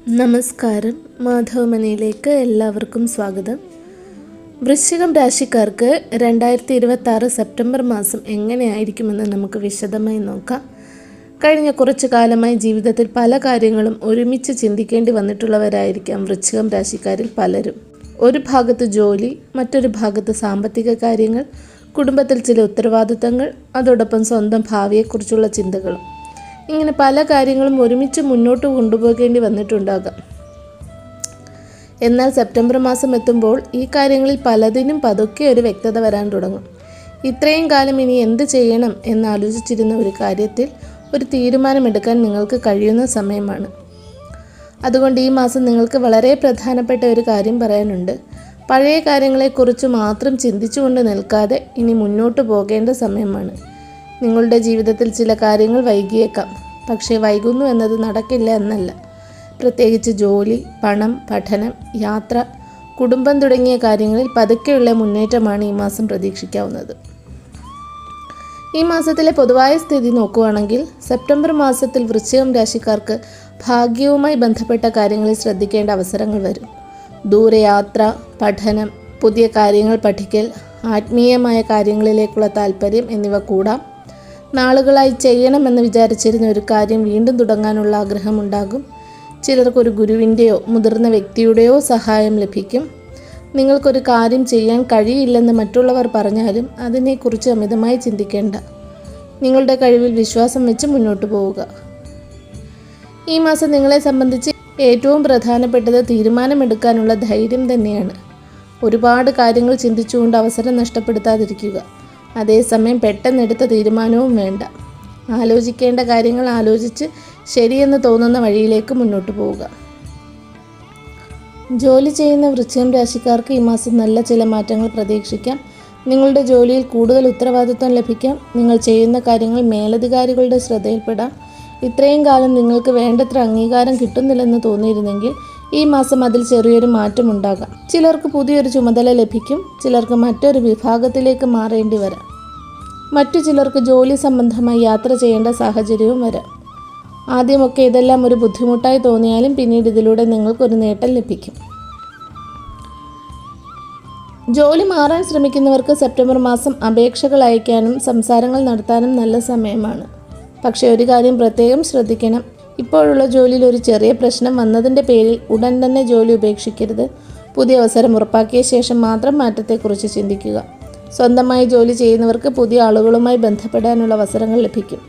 നമസ്കാരം. മാധവമണിയിലേക്ക് എല്ലാവർക്കും സ്വാഗതം. വൃശ്ചികം രാശിക്കാർക്ക് 2026 സെപ്റ്റംബർ മാസം എങ്ങനെയായിരിക്കുമെന്ന് നമുക്ക് വിശദമായി നോക്കാം. കഴിഞ്ഞ കുറച്ചു കാലമായി ജീവിതത്തിൽ പല കാര്യങ്ങളും ഒരുമിച്ച് ചിന്തിക്കേണ്ടി വന്നിട്ടുള്ളവരായിരിക്കാം വൃശ്ചികം രാശിക്കാരിൽ പലരും. ഒരു ഭാഗത്ത് ജോലി, മറ്റൊരു ഭാഗത്ത് സാമ്പത്തിക കാര്യങ്ങൾ, കുടുംബത്തിൽ ചില ഉത്തരവാദിത്തങ്ങൾ, അതോടൊപ്പം സ്വന്തം ഭാവിയെക്കുറിച്ചുള്ള ചിന്തകളും. ഇങ്ങനെ പല കാര്യങ്ങളും ഒരുമിച്ച് മുന്നോട്ട് കൊണ്ടുപോകേണ്ടി വന്നിട്ടുണ്ടാകാം. എന്നാൽ സെപ്റ്റംബർ മാസം എത്തുമ്പോൾ ഈ കാര്യങ്ങളിൽ പലതിനും പതുക്കെ ഒരു വ്യക്തത വരാൻ തുടങ്ങും. ഇത്രയും കാലം ഇനി എന്ത് ചെയ്യണം എന്നാലോചിച്ചിരുന്ന ഒരു കാര്യത്തിൽ ഒരു തീരുമാനമെടുക്കാൻ നിങ്ങൾക്ക് കഴിയുന്ന സമയമാണ്. അതുകൊണ്ട് ഈ മാസം നിങ്ങൾക്ക് വളരെ പ്രധാനപ്പെട്ട ഒരു കാര്യം പറയാനുണ്ട്. പഴയ കാര്യങ്ങളെക്കുറിച്ച് മാത്രം ചിന്തിച്ചുകൊണ്ട് നിൽക്കാതെ ഇനി മുന്നോട്ട് പോകേണ്ട സമയമാണ്. നിങ്ങളുടെ ജീവിതത്തിൽ ചില കാര്യങ്ങൾ വൈകിയേക്കാം. പക്ഷേ വൈകുന്നു എന്നത് നടക്കില്ല എന്നല്ല. പ്രത്യേകിച്ച് ജോലി, പണം, പഠനം, യാത്ര, കുടുംബം തുടങ്ങിയ കാര്യങ്ങളിൽ പതുക്കെയുള്ള മുന്നേറ്റമാണ് ഈ മാസം പ്രതീക്ഷിക്കാവുന്നത്. ഈ മാസത്തിലെ പൊതുവായ സ്ഥിതി നോക്കുകയാണെങ്കിൽ സെപ്റ്റംബർ മാസത്തിൽ വൃശ്ചികം രാശിക്കാർക്ക് ഭാഗ്യവുമായി ബന്ധപ്പെട്ട കാര്യങ്ങളിൽ ശ്രദ്ധിക്കേണ്ട അവസരങ്ങൾ വരും. ദൂരയാത്ര, പഠനം, പുതിയ കാര്യങ്ങൾ പഠിക്കൽ, ആത്മീയമായ കാര്യങ്ങളിലേക്കുള്ള താല്പര്യം എന്നിവ കൂടാം. നാളുകളായി ചെയ്യണമെന്ന് വിചാരിച്ചിരുന്ന ഒരു കാര്യം വീണ്ടും തുടങ്ങാനുള്ള ആഗ്രഹമുണ്ടാകും. ചിലർക്കൊരു ഗുരുവിൻ്റെയോ മുതിർന്ന വ്യക്തിയുടെയോ സഹായം ലഭിക്കും. നിങ്ങൾക്കൊരു കാര്യം ചെയ്യാൻ കഴിയില്ലെന്ന് മറ്റുള്ളവർ പറഞ്ഞാലും അതിനെക്കുറിച്ച് അമിതമായി ചിന്തിക്കേണ്ട. നിങ്ങളുടെ കഴിവിൽ വിശ്വാസം വെച്ച് മുന്നോട്ട് പോവുക. ഈ മാസം നിങ്ങളെ സംബന്ധിച്ച് ഏറ്റവും പ്രധാനപ്പെട്ടത് തീരുമാനമെടുക്കാനുള്ള ധൈര്യം തന്നെയാണ്. ഒരുപാട് കാര്യങ്ങൾ ചിന്തിച്ചുകൊണ്ട് അവസരം നഷ്ടപ്പെടുത്താതിരിക്കുക. അതേസമയം പെട്ടെന്നെടുത്ത തീരുമാനവും വേണ്ട. ആലോചിക്കേണ്ട കാര്യങ്ങൾ ആലോചിച്ച് ശരിയെന്ന് തോന്നുന്ന വഴിയിലേക്ക് മുന്നോട്ട് പോവുക. ജോലി ചെയ്യുന്ന വൃശ്ചികം രാശിക്കാർക്ക് ഈ മാസം നല്ല ചില മാറ്റങ്ങൾ പ്രതീക്ഷിക്കാം. നിങ്ങളുടെ ജോലിയിൽ കൂടുതൽ ഉത്തരവാദിത്വം ലഭിക്കാം. നിങ്ങൾ ചെയ്യുന്ന കാര്യങ്ങൾ മേലധികാരികളുടെ ശ്രദ്ധയിൽപ്പെടാം. ഇത്രയും കാലം നിങ്ങൾക്ക് വേണ്ടത്ര അംഗീകാരം കിട്ടുന്നില്ലെന്ന് തോന്നിയിരുന്നെങ്കിൽ ഈ മാസം അതിൽ ചെറിയൊരു മാറ്റമുണ്ടാകാം. ചിലർക്ക് പുതിയൊരു ചുമതല ലഭിക്കും. ചിലർക്ക് മറ്റൊരു വിഭാഗത്തിലേക്ക് മാറേണ്ടി വരാം. മറ്റു ചിലർക്ക് ജോലി സംബന്ധമായി യാത്ര ചെയ്യേണ്ട സാഹചര്യവും വരാം. ആദ്യമൊക്കെ ഇതെല്ലാം ഒരു ബുദ്ധിമുട്ടായി തോന്നിയാലും പിന്നീട് ഇതിലൂടെ നിങ്ങൾക്കൊരു നേട്ടം ലഭിക്കും. ജോലി മാറാൻ ശ്രമിക്കുന്നവർക്ക് സെപ്റ്റംബർ മാസം അപേക്ഷകൾ അയക്കാനും സംസാരങ്ങൾ നടത്താനും നല്ല സമയമാണ്. പക്ഷേ ഒരു കാര്യം പ്രത്യേകം ശ്രദ്ധിക്കണം. ഇപ്പോഴുള്ള ജോലിയിൽ ഒരു ചെറിയ പ്രശ്നം വന്നതിൻ്റെ പേരിൽ ഉടൻ തന്നെ ജോലി ഉപേക്ഷിക്കരുത്. പുതിയ അവസരം ഉറപ്പാക്കിയ ശേഷം മാത്രം മാറ്റത്തെക്കുറിച്ച് ചിന്തിക്കുക. സ്വന്തമായി ജോലി ചെയ്യുന്നവർക്ക് പുതിയ ആളുകളുമായി ബന്ധപ്പെടാനുള്ള അവസരങ്ങൾ ലഭിക്കും.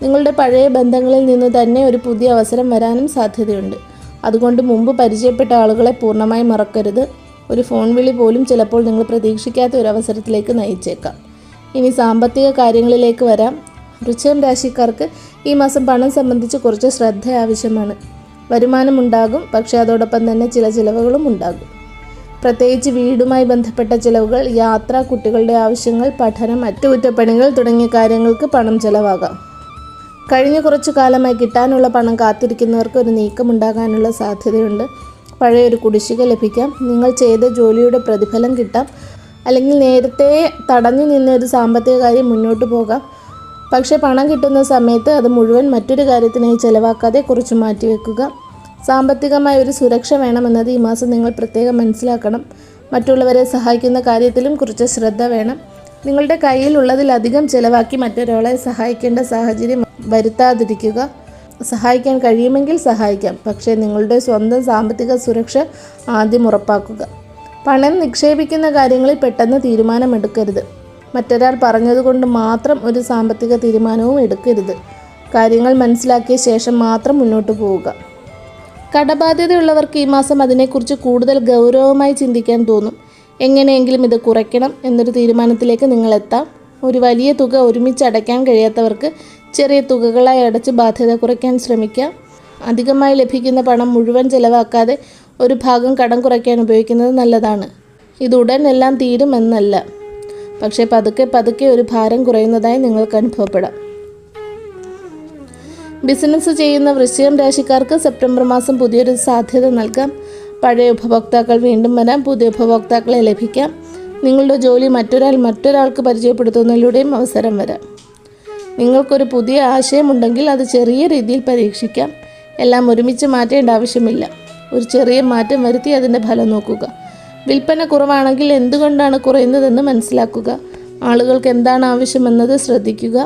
നിങ്ങളുടെ പഴയ ബന്ധങ്ങളിൽ നിന്ന് തന്നെ ഒരു പുതിയ അവസരം വരാനും സാധ്യതയുണ്ട്. അതുകൊണ്ട് മുമ്പ് പരിചയപ്പെട്ട ആളുകളെ പൂർണ്ണമായി മറക്കരുത്. ഒരു ഫോൺ വിളി പോലും ചിലപ്പോൾ നിങ്ങൾ പ്രതീക്ഷിക്കാത്ത ഒരു അവസരത്തിലേക്ക് നയിച്ചേക്കാം. ഇനി സാമ്പത്തിക കാര്യങ്ങളിലേക്ക് വരാം. വൃശ്ചികം രാശിക്കാർക്ക് ഈ മാസം പണം സംബന്ധിച്ച് കുറച്ച് ശ്രദ്ധ ആവശ്യമാണ്. വരുമാനമുണ്ടാകും, പക്ഷേ അതോടൊപ്പം തന്നെ ചില ചിലവുകളും ഉണ്ടാകും. പ്രത്യേകിച്ച് വീടുമായി ബന്ധപ്പെട്ട ചിലവുകൾ, യാത്ര, കുട്ടികളുടെ ആവശ്യങ്ങൾ, പഠനം, അറ്റകുറ്റപ്പണികൾ തുടങ്ങിയ കാര്യങ്ങൾക്ക് പണം ചിലവാകാം. കഴിഞ്ഞ കുറച്ചു കാലമായി കിട്ടാനുള്ള പണം കാത്തിരിക്കുന്നവർക്ക് ഒരു നീക്കമുണ്ടാകാനുള്ള സാധ്യതയുണ്ട്. പഴയൊരു കുടിശ്ശിക ലഭിക്കാം. നിങ്ങൾ ചെയ്ത ജോലിയുടെ പ്രതിഫലം കിട്ടാം. അല്ലെങ്കിൽ നേരത്തെ തടഞ്ഞു നിന്ന ഒരു സാമ്പത്തിക കാര്യം മുന്നോട്ട് പോകാം. പക്ഷേ പണം കിട്ടുന്ന സമയത്ത് അത് മുഴുവൻ മറ്റൊരു കാര്യത്തിനായി ചിലവാക്കാതെ കുറച്ച് മാറ്റിവെക്കുക. സാമ്പത്തികമായ ഒരു സുരക്ഷ വേണമെന്നത് ഈ മാസം നിങ്ങൾ പ്രത്യേകം മനസ്സിലാക്കണം. മറ്റുള്ളവരെ സഹായിക്കുന്ന കാര്യത്തിലും കുറച്ച് ശ്രദ്ധ വേണം. നിങ്ങളുടെ കയ്യിലുള്ളതിലധികം ചിലവാക്കി മറ്റൊരാളെ സഹായിക്കേണ്ട സാഹചര്യം വരുത്താതിരിക്കുക. സഹായിക്കാൻ കഴിയുമെങ്കിൽ സഹായിക്കാം, പക്ഷേ നിങ്ങളുടെ സ്വന്തം സാമ്പത്തിക സുരക്ഷ ആദ്യം ഉറപ്പാക്കുക. പണം നിക്ഷേപിക്കുന്ന കാര്യങ്ങളിൽ പെട്ടെന്ന് തീരുമാനമെടുക്കരുത്. മറ്റൊരാൾ പറഞ്ഞതുകൊണ്ട് മാത്രം ഒരു സാമ്പത്തിക തീരുമാനവും എടുക്കരുത്. കാര്യങ്ങൾ മനസ്സിലാക്കിയ ശേഷം മാത്രം മുന്നോട്ട് പോവുക. കടബാധ്യതയുള്ളവർക്ക് ഈ മാസം അതിനെക്കുറിച്ച് കൂടുതൽ ഗൗരവമായി ചിന്തിക്കാൻ തോന്നും. എങ്ങനെയെങ്കിലും ഇത് കുറയ്ക്കണം എന്നൊരു തീരുമാനത്തിലേക്ക് നിങ്ങളെത്താം. ഒരു വലിയ തുക ഒരുമിച്ച് അടയ്ക്കാൻ കഴിയാത്തവർക്ക് ചെറിയ തുകകളായി അടച്ച് ബാധ്യത കുറയ്ക്കാൻ ശ്രമിക്കാം. അധികമായി ലഭിക്കുന്ന പണം മുഴുവൻ ചിലവാക്കാതെ ഒരു ഭാഗം കടം കുറയ്ക്കാൻ ഉപയോഗിക്കുന്നത് നല്ലതാണ്. ഇത് ഉടൻ എല്ലാം തീരുമെന്നല്ല, പക്ഷേ പതുക്കെ ഒരു ഭാരം കുറയുന്നതായി നിങ്ങൾക്ക് അനുഭവപ്പെടാം. ബിസിനസ് ചെയ്യുന്ന വൃശ്ചികം രാശിക്കാർക്ക് സെപ്റ്റംബർ മാസം പുതിയൊരു സാധ്യത നൽകാം. പഴയ ഉപഭോക്താക്കൾ വീണ്ടും വരാം. പുതിയ ഉപഭോക്താക്കളെ ലഭിക്കാം. നിങ്ങളുടെ ജോലി മറ്റൊരാൾക്ക് പരിചയപ്പെടുത്തുന്നതിലൂടെയും അവസരം വരാം. നിങ്ങൾക്കൊരു പുതിയ ആശയമുണ്ടെങ്കിൽ അത് ചെറിയ രീതിയിൽ പരീക്ഷിക്കാം. എല്ലാം ഒരുമിച്ച് മാറ്റേണ്ട ആവശ്യമില്ല. ഒരു ചെറിയ മാറ്റം വരുത്തി അതിൻ്റെ ഫലം നോക്കുക. വിൽപ്പന കുറവാണെങ്കിൽ എന്തുകൊണ്ടാണ് കുറയുന്നതെന്ന് മനസ്സിലാക്കുക. ആളുകൾക്ക് എന്താണ് ആവശ്യമെന്നത് ശ്രദ്ധിക്കുക.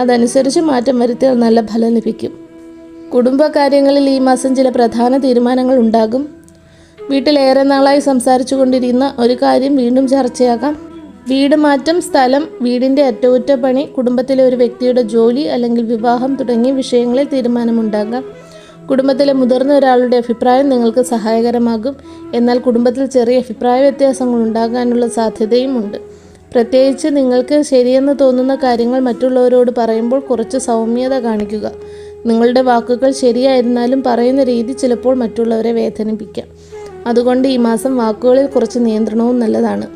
അതനുസരിച്ച് മാറ്റം വരുത്തിയാൽ നല്ല ഫലം ലഭിക്കും. കുടുംബകാര്യങ്ങളിൽ ഈ മാസം ചില പ്രധാന തീരുമാനങ്ങൾ ഉണ്ടാകും. വീട്ടിലേറെ നാളായി സംസാരിച്ചു കൊണ്ടിരുന്ന ഒരു കാര്യം വീണ്ടും ചർച്ചയാകാം. വീട് മാറ്റം, സ്ഥലം, വീടിൻ്റെ അറ്റകുറ്റപ്പണി, കുടുംബത്തിലെ ഒരു വ്യക്തിയുടെ ജോലി അല്ലെങ്കിൽ വിവാഹം തുടങ്ങിയ വിഷയങ്ങളിൽ തീരുമാനമുണ്ടാകാം. കുടുംബത്തിലെ മുതിർന്ന ഒരാളുടെ അഭിപ്രായം നിങ്ങൾക്ക് സഹായകരമാകും. എന്നാൽ കുടുംബത്തിൽ ചെറിയ അഭിപ്രായ വ്യത്യാസങ്ങൾ ഉണ്ടാകാനുള്ള സാധ്യതയുമുണ്ട്. പ്രത്യേകിച്ച് നിങ്ങൾക്ക് ശരിയെന്ന് തോന്നുന്ന കാര്യങ്ങൾ മറ്റുള്ളവരോട് പറയുമ്പോൾ കുറച്ച് സൗമ്യത കാണിക്കുക. നിങ്ങളുടെ വാക്കുകൾ ശരിയായിരുന്നാലും പറയുന്ന രീതി ചിലപ്പോൾ മറ്റുള്ളവരെ വേദനിപ്പിക്കാം. അതുകൊണ്ട് ഈ മാസം വാക്കുകളിൽ കുറച്ച് നിയന്ത്രണവും നല്ലതാണ്.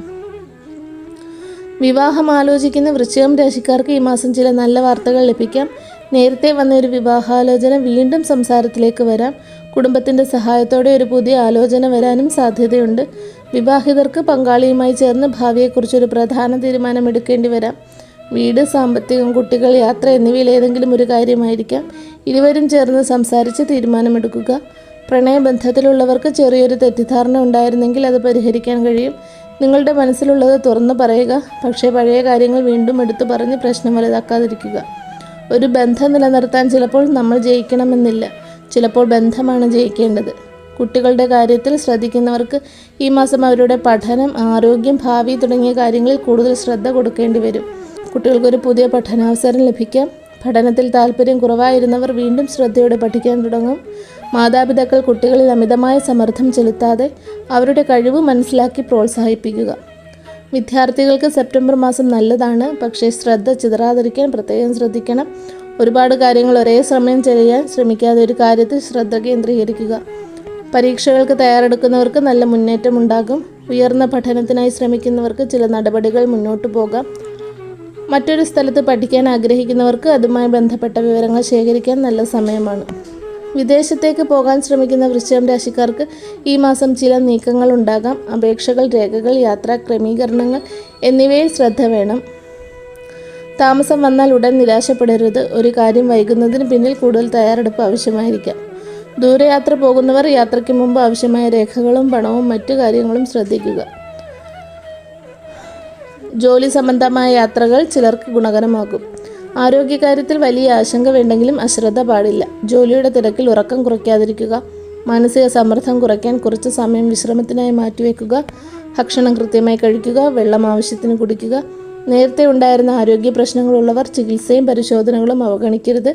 വിവാഹം ആലോചിക്കുന്ന വൃശ്ചികം രാശിക്കാർക്ക് ഈ മാസം ചില നല്ല വാർത്തകൾ ലഭിക്കാം. നേരത്തെ വന്ന ഒരു വിവാഹാലോചന വീണ്ടും സംസാരത്തിലേക്ക് വരാം. കുടുംബത്തിൻ്റെ സഹായത്തോടെ ഒരു പുതിയ ആലോചന വരാനും സാധ്യതയുണ്ട്. വിവാഹിതർക്ക് പങ്കാളിയുമായി ചേർന്ന് ഭാവിയെക്കുറിച്ചൊരു പ്രധാന തീരുമാനം എടുക്കേണ്ടി വരാം. വീട്, സാമ്പത്തികം, കുട്ടികൾ, യാത്ര എന്നിവയിൽ ഏതെങ്കിലും ഒരു കാര്യമായിരിക്കാം. ഇരുവരും ചേർന്ന് സംസാരിച്ച് തീരുമാനമെടുക്കുക. പ്രണയബന്ധത്തിലുള്ളവർക്ക് ചെറിയൊരു തെറ്റിദ്ധാരണ ഉണ്ടായിരുന്നെങ്കിൽ അത് പരിഹരിക്കാൻ കഴിയും. നിങ്ങളുടെ മനസ്സിലുള്ളത് തുറന്നു പറയുക. പക്ഷേ പഴയ കാര്യങ്ങൾ വീണ്ടും എടുത്തു പറഞ്ഞ് പ്രശ്നം വലുതാക്കാതിരിക്കുക. ഒരു ബന്ധം നിലനിർത്താൻ ചിലപ്പോൾ നമ്മൾ ജയിക്കണമെന്നില്ല. ചിലപ്പോൾ ബന്ധമാണ് ജയിക്കേണ്ടത്. കുട്ടികളുടെ കാര്യത്തിൽ ശ്രദ്ധിക്കുന്നവർക്ക് ഈ മാസം അവരുടെ പഠനം, ആരോഗ്യം, ഭാവി തുടങ്ങിയ കാര്യങ്ങളിൽ കൂടുതൽ ശ്രദ്ധ കൊടുക്കേണ്ടി വരും. കുട്ടികൾക്കൊരു പുതിയ പഠനാവസരം ലഭിക്കാം. പഠനത്തിൽ താല്പര്യം കുറവായിരുന്നവർ വീണ്ടും ശ്രദ്ധയോടെ പഠിക്കാൻ തുടങ്ങും. മാതാപിതാക്കൾ കുട്ടികളിൽ അമിതമായ സമ്മർദ്ദം ചെലുത്താതെ അവരുടെ കഴിവ് മനസ്സിലാക്കി പ്രോത്സാഹിപ്പിക്കുക. വിദ്യാർത്ഥികൾക്ക് സെപ്റ്റംബർ മാസം നല്ലതാണ്. പക്ഷേ ശ്രദ്ധ ചിതറാതിരിക്കാൻ പ്രത്യേകം ശ്രദ്ധിക്കണം. ഒരുപാട് കാര്യങ്ങൾ ഒരേ സമയം ചെയ്യാൻ ശ്രമിക്കാതെ ഒരു കാര്യത്തിൽ ശ്രദ്ധ കേന്ദ്രീകരിക്കുക. പരീക്ഷകൾക്ക് തയ്യാറെടുക്കുന്നവർക്ക് നല്ല മുന്നേറ്റം ഉണ്ടാകും. ഉയർന്ന പഠനത്തിനായി ശ്രമിക്കുന്നവർക്ക് ചില നടപടികൾ മുന്നോട്ട് പോകാം. മറ്റൊരു സ്ഥലത്ത് പഠിക്കാൻ ആഗ്രഹിക്കുന്നവർക്ക് അതുമായി ബന്ധപ്പെട്ട വിവരങ്ങൾ ശേഖരിക്കാൻ നല്ല സമയമാണ്. വിദേശത്തേക്ക് പോകാൻ ശ്രമിക്കുന്ന വൃശ്ചികം രാശിക്കാർക്ക് ഈ മാസം ചില നീക്കങ്ങൾ ഉണ്ടാകാം. അപേക്ഷകൾ, രേഖകൾ, യാത്രാ ക്രമീകരണങ്ങൾ എന്നിവയിൽ ശ്രദ്ധ വേണം. താമസം വന്നാൽ ഉടൻ നിരാശപ്പെടരുത്. ഒരു കാര്യം വൈകുന്നതിന് പിന്നിൽ കൂടുതൽ തയ്യാറെടുപ്പ് ആവശ്യമായിരിക്കാം. ദൂരയാത്ര പോകുന്നവർ യാത്രയ്ക്ക് മുമ്പ് ആവശ്യമായ രേഖകളും പണവും മറ്റു കാര്യങ്ങളും ശ്രദ്ധിക്കുക. ജോലി സംബന്ധമായ യാത്രകൾ ചിലർക്ക് ഗുണകരമാകും. ആരോഗ്യകാര്യത്തിൽ വലിയ ആശങ്ക വേണ്ടെങ്കിലും അശ്രദ്ധ പാടില്ല. ജോലിയുടെ തിരക്കിൽ ഉറക്കം കുറയ്ക്കാതിരിക്കുക. മാനസിക സമ്മർദ്ദം കുറയ്ക്കാൻ കുറച്ച് സമയം വിശ്രമത്തിനായി മാറ്റിവെക്കുക. ഭക്ഷണം കൃത്യമായി കഴിക്കുക. വെള്ളം ആവശ്യത്തിന് കുടിക്കുക. നേരത്തെ ഉണ്ടായിരുന്ന ആരോഗ്യ പ്രശ്നങ്ങളുള്ളവർ ചികിത്സയും പരിശോധനകളും അവഗണിക്കരുത്.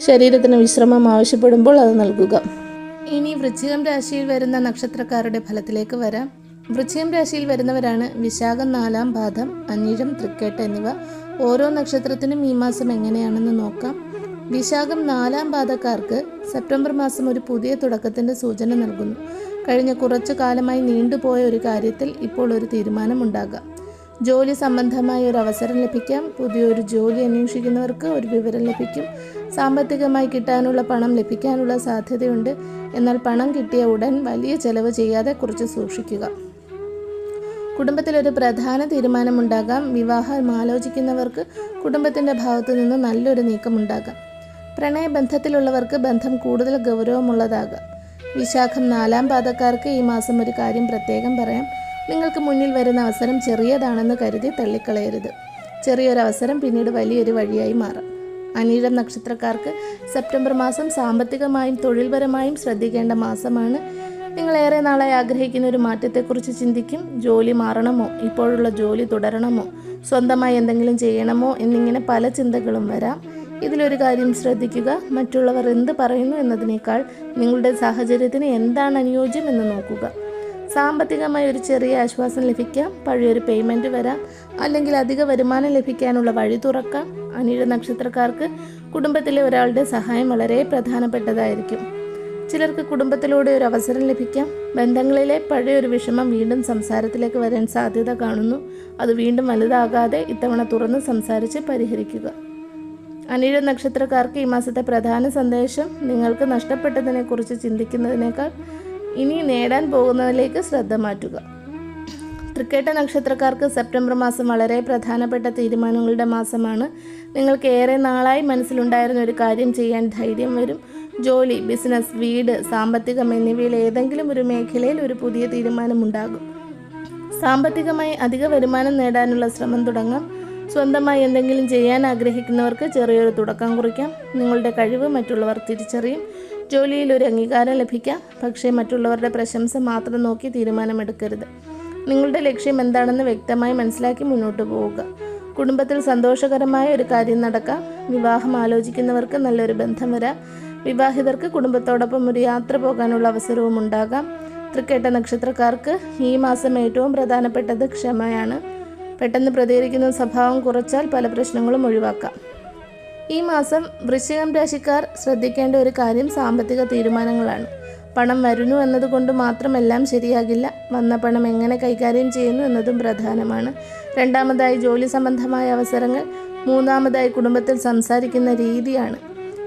ശരീരത്തിന് വിശ്രമം ആവശ്യപ്പെടുമ്പോൾ അത് നൽകുക. ഇനി വൃശ്ചികം രാശിയിൽ വരുന്ന നക്ഷത്രക്കാരുടെ ഫലത്തിലേക്ക് വരാം. വൃശ്ചികം രാശിയിൽ വരുന്നവരാണ് വിശാഖം, 4-ാം പാദം, അനിഴം, തൃക്കേട്ട എന്നിവ. ഓരോ നക്ഷത്രത്തിനും ഈ മാസം എങ്ങനെയാണെന്ന് നോക്കാം. വിശാഖം 4-ാം പാദക്കാർക്ക് സെപ്റ്റംബർ മാസം ഒരു പുതിയ തുടക്കത്തിൻ്റെ സൂചന നൽകുന്നു. കഴിഞ്ഞ കുറച്ചു കാലമായി നീണ്ടുപോയ ഒരു കാര്യത്തിൽ ഇപ്പോൾ ഒരു തീരുമാനമുണ്ടാകാം. ജോലി സംബന്ധമായ ഒരു അവസരം ലഭിക്കാം. പുതിയൊരു ജോലി അന്വേഷിക്കുന്നവർക്ക് ഒരു വിവരം ലഭിക്കും. സാമ്പത്തികമായി കിട്ടാനുള്ള പണം ലഭിക്കാനുള്ള സാധ്യതയുണ്ട്. എന്നാൽ പണം കിട്ടിയ ഉടൻ വലിയ ചെലവ് ചെയ്യാതെ കുറച്ച് സൂക്ഷിക്കുക. കുടുംബത്തിലൊരു പ്രധാന തീരുമാനമുണ്ടാകാം. വിവാഹം ആലോചിക്കുന്നവർക്ക് കുടുംബത്തിൻ്റെ ഭാഗത്തു നിന്ന് നല്ലൊരു നീക്കമുണ്ടാകാം. പ്രണയബന്ധത്തിലുള്ളവർക്ക് ബന്ധം കൂടുതൽ ഗൗരവമുള്ളതാകാം. വിശാഖം 4-ാം പാദക്കാർക്ക് ഈ മാസം ഒരു കാര്യം പ്രത്യേകം പറയാം. നിങ്ങൾക്ക് മുന്നിൽ വരുന്ന അവസരം ചെറിയതാണെന്ന് കരുതി തള്ളിക്കളയരുത്. ചെറിയൊരു അവസരം പിന്നീട് വലിയൊരു വഴിയായി മാറാം. അനിഴം നക്ഷത്രക്കാർക്ക് സെപ്റ്റംബർ മാസം സാമ്പത്തികമായും തൊഴിൽപരമായും ശ്രദ്ധിക്കേണ്ട മാസമാണ്. നിങ്ങളേറെ നാളായി ആഗ്രഹിക്കുന്ന ഒരു മാറ്റത്തെക്കുറിച്ച് ചിന്തിക്കും. ജോലി മാറണമോ, ഇപ്പോഴുള്ള ജോലി തുടരണമോ, സ്വന്തമായി എന്തെങ്കിലും ചെയ്യണമോ എന്നിങ്ങനെ പല ചിന്തകളും വരാം. ഇതിലൊരു കാര്യം ശ്രദ്ധിക്കുക. മറ്റുള്ളവർ എന്ത് പറയുന്നു എന്നതിനേക്കാൾ നിങ്ങളുടെ സാഹചര്യത്തിന് എന്താണ് അനുയോജ്യം എന്ന് നോക്കുക. സാമ്പത്തികമായി ഒരു ചെറിയ ആശ്വാസം ലഭിക്കാം. പഴയൊരു പേയ്മെൻറ്റ് വരാം. അല്ലെങ്കിൽ അധിക വരുമാനം ലഭിക്കാനുള്ള വഴി തുറക്കാം. അനിഴ നക്ഷത്രക്കാർക്ക് കുടുംബത്തിലെ ഒരാളുടെ സഹായം വളരെ പ്രധാനപ്പെട്ടതായിരിക്കും. ചിലർക്ക് കുടുംബത്തിലൂടെ ഒരു അവസരം ലഭിക്കാം. ബന്ധങ്ങളിലെ പഴയൊരു വിഷമം വീണ്ടും സംസാരത്തിലേക്ക് വരാൻ സാധ്യത കാണുന്നു. അത് വീണ്ടും വലുതാകാതെ ഇത്തവണ തുറന്ന് സംസാരിച്ച് പരിഹരിക്കുക. അനിഴ നക്ഷത്രക്കാർക്ക് ഈ മാസത്തെ പ്രധാന സന്ദേശം: നിങ്ങൾക്ക് നഷ്ടപ്പെട്ടതിനെക്കുറിച്ച് ചിന്തിക്കുന്നതിനേക്കാൾ ഇനി നേടാൻ പോകുന്നതിലേക്ക് ശ്രദ്ധ മാറ്റുക. തൃക്കേട്ട നക്ഷത്രക്കാർക്ക് സെപ്റ്റംബർ മാസം വളരെ പ്രധാനപ്പെട്ട തീരുമാനങ്ങളുടെ മാസമാണ്. നിങ്ങൾക്ക് ഏറെ നാളായി മനസ്സിലുണ്ടായിരുന്ന ഒരു കാര്യം ചെയ്യാൻ ധൈര്യം വരും. ജോലി, ബിസിനസ്, വീട്, സാമ്പത്തികം എന്നിവയിൽ ഏതെങ്കിലും ഒരു മേഖലയിൽ ഒരു പുതിയ തീരുമാനമുണ്ടാകും. സാമ്പത്തികമായി അധിക വരുമാനം നേടാനുള്ള ശ്രമം തുടങ്ങാം. സ്വന്തമായി എന്തെങ്കിലും ചെയ്യാൻ ആഗ്രഹിക്കുന്നവർക്ക് ചെറിയൊരു തുടക്കം കുറിക്കാം. നിങ്ങളുടെ കഴിവ് മറ്റുള്ളവർ തിരിച്ചറിയും. ജോലിയിൽ ഒരു അംഗീകാരം ലഭിക്കാം. പക്ഷേ മറ്റുള്ളവരുടെ പ്രശംസ മാത്രം നോക്കി തീരുമാനമെടുക്കരുത്. നിങ്ങളുടെ ലക്ഷ്യം എന്താണെന്ന് വ്യക്തമായി മനസ്സിലാക്കി മുന്നോട്ട് പോവുക. കുടുംബത്തിൽ സന്തോഷകരമായ ഒരു കാര്യം നടക്കാം. വിവാഹം ആലോചിക്കുന്നവർക്ക് നല്ലൊരു ബന്ധം വരാം. വിവാഹിതർക്ക് കുടുംബത്തോടൊപ്പം ഒരു യാത്ര പോകാനുള്ള അവസരവും ഉണ്ടാകാം. തൃക്കേട്ട നക്ഷത്രക്കാർക്ക് ഈ മാസം ഏറ്റവും പ്രധാനപ്പെട്ടത് ക്ഷമയാണ്. പെട്ടെന്ന് പ്രതികരിക്കുന്ന സ്വഭാവം കുറച്ചാൽ പല പ്രശ്നങ്ങളും ഒഴിവാക്കാം. ഈ മാസം വൃശ്ചികം രാശിക്കാർ ശ്രദ്ധിക്കേണ്ട ഒരു കാര്യം സാമ്പത്തിക തീരുമാനങ്ങളാണ്. പണം വരുന്നു എന്നതുകൊണ്ട് മാത്രം എല്ലാം ശരിയാകില്ല. വന്ന പണം എങ്ങനെ കൈകാര്യം ചെയ്യുന്നു എന്നതും പ്രധാനമാണ്. രണ്ടാമതായി ജോലി സംബന്ധമായ അവസരങ്ങൾ. മൂന്നാമതായി കുടുംബത്തിൽ സംസാരിക്കുന്ന രീതിയാണ്.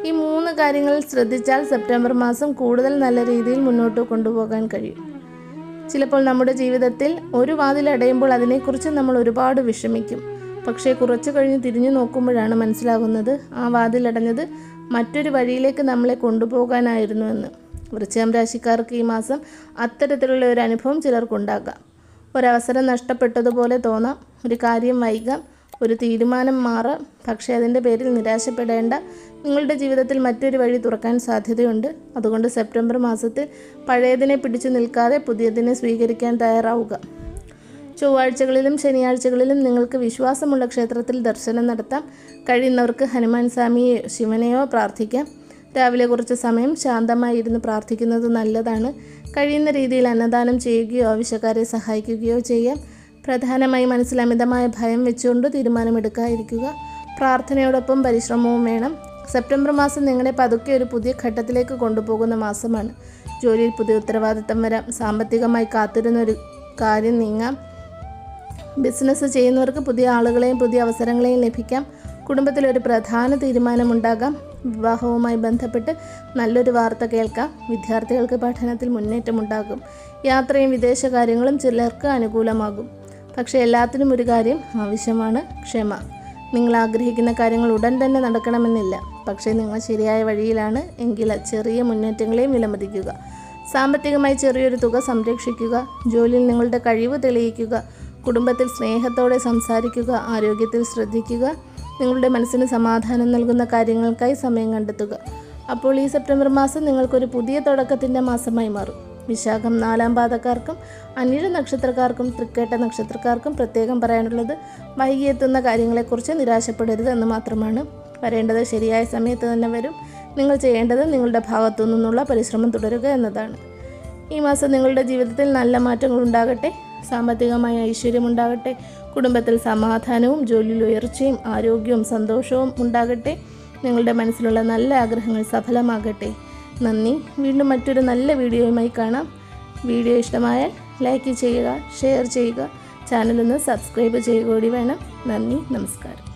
ഈ 3 കാര്യങ്ങളിൽ ശ്രദ്ധിച്ചാൽ സെപ്റ്റംബർ മാസം കൂടുതൽ നല്ല രീതിയിൽ മുന്നോട്ട് കൊണ്ടുപോകാൻ കഴിയും. ചിലപ്പോൾ നമ്മുടെ ജീവിതത്തിൽ ഒരു വാതിൽ അടയുമ്പോൾ അതിനെക്കുറിച്ച് നമ്മൾ ഒരുപാട് വിഷമിക്കും. പക്ഷേ കുറച്ചു കഴിഞ്ഞ് തിരിഞ്ഞു നോക്കുമ്പോഴാണ് മനസ്സിലാകുന്നത് ആ വാതിലടഞ്ഞത് മറ്റൊരു വഴിയിലേക്ക് നമ്മളെ കൊണ്ടുപോകാനായിരുന്നുവെന്ന്. വൃശ്ചികം രാശിക്കാർക്ക് ഈ മാസം അത്തരത്തിലുള്ള ഒരു അനുഭവം ചിലർക്കുണ്ടാകാം. ഒരവസരം നഷ്ടപ്പെട്ടതുപോലെ തോന്നാം. ഒരു കാര്യം വൈകാം. ഒരു തീരുമാനം മാറാം. പക്ഷേ അതിൻ്റെ പേരിൽ നിരാശപ്പെടേണ്ട. നിങ്ങളുടെ ജീവിതത്തിൽ മറ്റൊരു വഴി തുറക്കാൻ സാധ്യതയുണ്ട്. അതുകൊണ്ട് സെപ്റ്റംബർ മാസത്തിൽ പഴയതിനെ പിടിച്ചു നിൽക്കാതെ പുതിയതിനെ സ്വീകരിക്കാൻ തയ്യാറാവുക. ചൊവ്വാഴ്ചകളിലും ശനിയാഴ്ചകളിലും നിങ്ങൾക്ക് വിശ്വാസമുള്ള ക്ഷേത്രത്തിൽ ദർശനം നടത്താം. കഴിയുന്നവർക്ക് ഹനുമാൻ സ്വാമിയെയോ ശിവനെയോ പ്രാർത്ഥിക്കാം. രാവിലെ കുറച്ച് സമയം ശാന്തമായി ഇരുന്ന് പ്രാർത്ഥിക്കുന്നത് നല്ലതാണ്. കഴിയുന്ന രീതിയിൽ അന്നദാനം ചെയ്യുകയോ ആവശ്യക്കാരെ സഹായിക്കുകയോ ചെയ്യാം. പ്രധാനമായി മനസ്സിൽ അമിതമായ ഭയം വെച്ചുകൊണ്ട് തീരുമാനമെടുക്കാതിരിക്കുക. പ്രാർത്ഥനയോടൊപ്പം പരിശ്രമവും വേണം. സെപ്റ്റംബർ മാസം നിങ്ങളെ പതുക്കെ ഒരു പുതിയ ഘട്ടത്തിലേക്ക് കൊണ്ടുപോകുന്ന മാസമാണ്. ജോലിയിൽ പുതിയ ഉത്തരവാദിത്തം വരാം. സാമ്പത്തികമായി കാത്തിരുന്നൊരു കാര്യം നീങ്ങാം. ബിസിനസ് ചെയ്യുന്നവർക്ക് പുതിയ ആളുകളെയും പുതിയ അവസരങ്ങളെയും ലഭിക്കാം. കുടുംബത്തിൽ ഒരു പ്രധാന തീരുമാനമുണ്ടാകാം. വിവാഹവുമായി ബന്ധപ്പെട്ട് നല്ലൊരു വാർത്ത കേൾക്കാം. വിദ്യാർത്ഥികൾക്ക് പഠനത്തിൽ മുന്നേറ്റമുണ്ടാകും. യാത്രയും വിദേശ കാര്യങ്ങളും ചിലർക്ക് അനുകൂലമാകും. പക്ഷേ എല്ലാത്തിനും ഒരു കാര്യം ആവശ്യമാണ്: ക്ഷമ. നിങ്ങൾ ആഗ്രഹിക്കുന്ന കാര്യങ്ങൾ ഉടൻ തന്നെ നടക്കണമെന്നില്ല. പക്ഷേ നിങ്ങൾ ശരിയായ വഴിയിലാണ് എങ്കിൽ ചെറിയ മുന്നേറ്റങ്ങളെയും വിലമതിക്കുക. സാമ്പത്തികമായി ചെറിയൊരു തുക സംരക്ഷിക്കുക. ജോലിയിൽ നിങ്ങളുടെ കഴിവ് തെളിയിക്കുക. കുടുംബത്തിൽ സ്നേഹത്തോടെ സംസാരിക്കുക. ആരോഗ്യത്തിൽ ശ്രദ്ധിക്കുക. നിങ്ങളുടെ മനസ്സിന് സമാധാനം നൽകുന്ന കാര്യങ്ങൾക്കായി സമയം കണ്ടെത്തുക. അപ്പോൾ ഈ സെപ്റ്റംബർ മാസം നിങ്ങൾക്കൊരു പുതിയ തുടക്കത്തിൻ്റെ മാസമായി മാറും. വിശാഖം 4-ാം പാദക്കാർക്കും അനിഴ നക്ഷത്രക്കാർക്കും തൃക്കേട്ട നക്ഷത്രക്കാർക്കും പ്രത്യേകം പറയാനുള്ളത് വൈകിയെത്തുന്ന കാര്യങ്ങളെക്കുറിച്ച് നിരാശപ്പെടരുത് എന്ന് മാത്രമാണ്. വരേണ്ടത് ശരിയായ സമയത്ത് തന്നെ വരും. നിങ്ങൾ ചെയ്യേണ്ടത് നിങ്ങളുടെ ഭാഗത്തു നിന്നുള്ള പരിശ്രമം തുടരുക എന്നതാണ്. ഈ മാസം നിങ്ങളുടെ ജീവിതത്തിൽ നല്ല മാറ്റങ്ങൾ ഉണ്ടാകട്ടെ. സാമ്പത്തികമായ ഐശ്വര്യമുണ്ടാകട്ടെ. കുടുംബത്തിൽ സമാധാനവും ജോലിയിൽ ഉയർച്ചയും ആരോഗ്യവും സന്തോഷവും ഉണ്ടാകട്ടെ. നിങ്ങളുടെ മനസ്സിലുള്ള നല്ല ആഗ്രഹങ്ങൾ സഫലമാകട്ടെ. നന്ദി. വീണ്ടും മറ്റൊരു നല്ല വീഡിയോയുമായി കാണാം. വീഡിയോ ഇഷ്ടമായാൽ ലൈക്ക് ചെയ്യുക, ഷെയർ ചെയ്യുക, ചാനലൊന്ന് സബ്സ്ക്രൈബ് ചെയ്യുക കൂടി വേണം. നന്ദി, നമസ്കാരം.